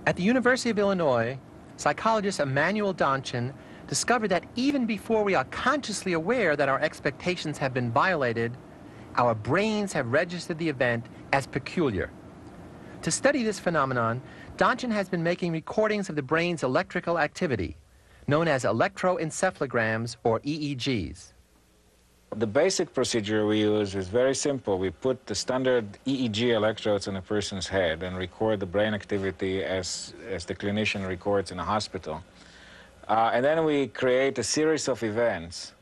At the University of Illinois, psychologist Emmanuel Donchin discovered that even before we are consciously aware that our expectations have been violated, our brains have registered the event as peculiar. To study this phenomenon, Donchin has been making recordings of the brain's electrical activity, known as electroencephalograms or EEGs. The basic procedure we use is very simple. We put the standard EEG electrodes in a person's head and record the brain activity as the clinician records in a hospital. And then we create a series of events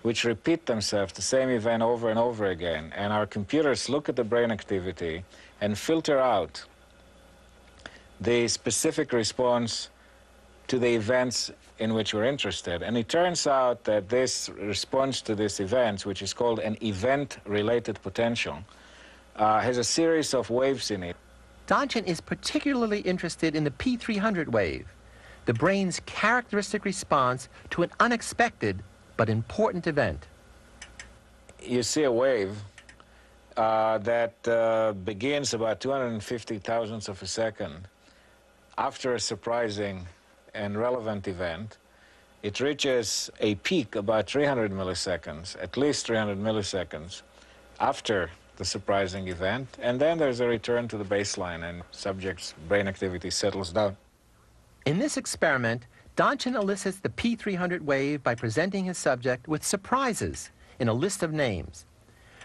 which repeat themselves, the same event over and over again. And our computers look at the brain activity and filter out the specific response to the events in which we're interested. And it turns out that this response to these events, which is called an event-related potential, has a series of waves in it. Donchin is particularly interested in the P300 wave, the brain's characteristic response to an unexpected but important event. You see a wave that begins about 250 thousandths of a second after a surprising and relevant event. It reaches a peak about 300 milliseconds, at least 300 milliseconds after the surprising event, and then there's a return to the baseline and subject's brain activity settles down. In this experiment, Donchin elicits the P300 wave by presenting his subject with surprises in a list of names.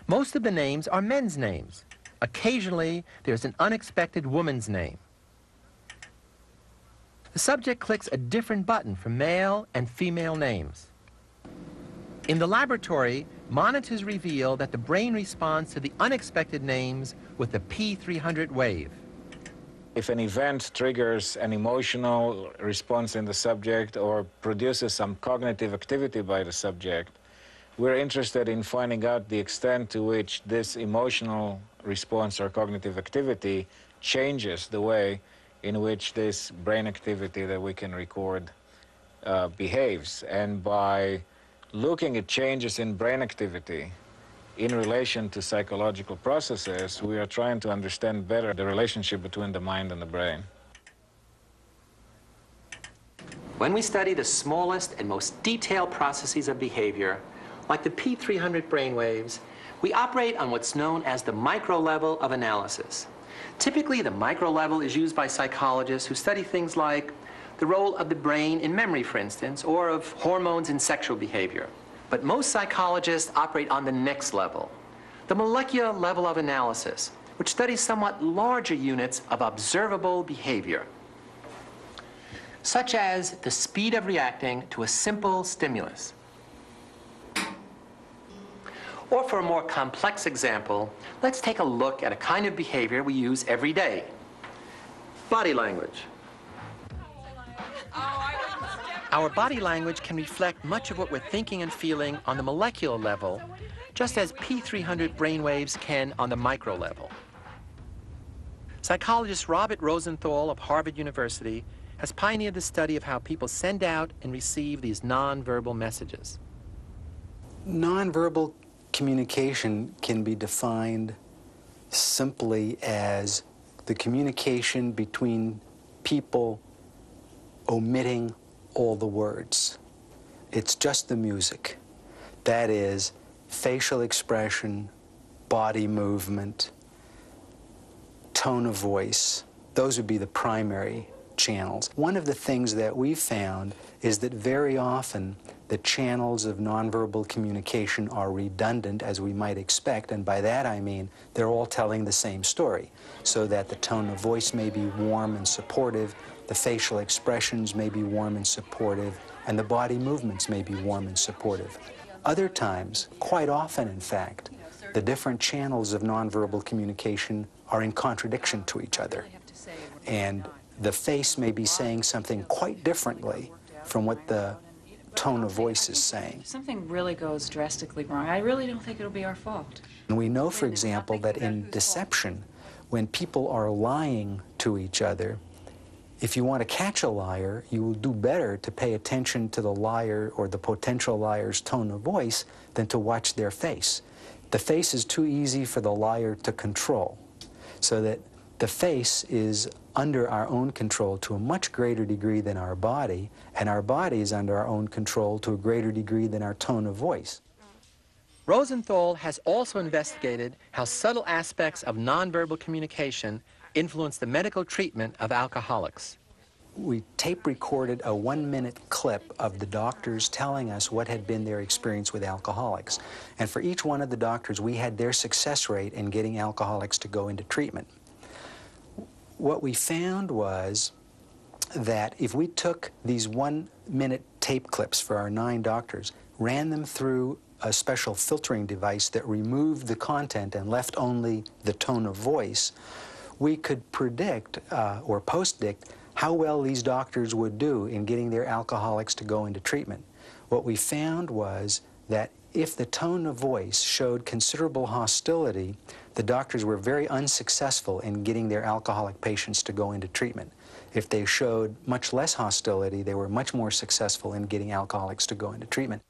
Most of the names are men's names. Occasionally, there's an unexpected woman's name. The subject clicks a different button for male and female names. In the laboratory, monitors reveal that the brain responds to the unexpected names with the P300 wave. If an event triggers an emotional response in the subject or produces some cognitive activity by the subject, we're interested in finding out the extent to which this emotional response or cognitive activity changes the way in which this brain activity that we can record behaves. And by looking at changes in brain activity in relation to psychological processes, we are trying to understand better the relationship between the mind and the brain. When we study the smallest and most detailed processes of behavior, like the P300 brainwaves, we operate on what's known as the micro level of analysis. Typically, the micro level is used by psychologists who study things like the role of the brain in memory, for instance, or of hormones in sexual behavior. But most psychologists operate on the next level, the molecular level of analysis, which studies somewhat larger units of observable behavior, such as the speed of reacting to a simple stimulus. Or for a more complex example, let's take a look at a kind of behavior we use every day: body language. Our body language can reflect much of what we're thinking and feeling on the molecular level, just as P300 brainwaves can on the micro level. Psychologist Robert Rosenthal of Harvard University has pioneered the study of how people send out and receive these nonverbal messages. Nonverbal communication can be defined simply as the communication between people omitting all the words. It's just the music. That is, facial expression, body movement, tone of voice. Those would be the primary channels. One of the things that we've found is that very often the channels of nonverbal communication are redundant, as we might expect, and by that I mean they're all telling the same story, so that the tone of voice may be warm and supportive, the facial expressions may be warm and supportive, and the body movements may be warm and supportive. Other times, quite often in fact, the different channels of nonverbal communication are in contradiction to each other, and the face may be saying something quite differently from what the tone of voice is saying. If something really goes drastically wrong, I really don't think it'll be our fault. And we know, for example, that in deception, when people are lying to each other, if you want to catch a liar, you will do better to pay attention to the liar or the potential liar's tone of voice than to watch their face. The face is too easy for the liar to control, so that The face is under our own control to a much greater degree than our body, and our body is under our own control to a greater degree than our tone of voice. Rosenthal has also investigated how subtle aspects of nonverbal communication influence the medical treatment of alcoholics. We tape recorded a 1-minute clip of the doctors telling us what had been their experience with alcoholics. And for each one of the doctors, we had their success rate in getting alcoholics to go into treatment. What we found was that if we took these 1-minute tape clips for our 9 doctors, ran them through a special filtering device that removed the content and left only the tone of voice, we could predict or post-dict how well these doctors would do in getting their alcoholics to go into treatment. What we found was that if the tone of voice showed considerable hostility, the doctors were very unsuccessful in getting their alcoholic patients to go into treatment. If they showed much less hostility, they were much more successful in getting alcoholics to go into treatment.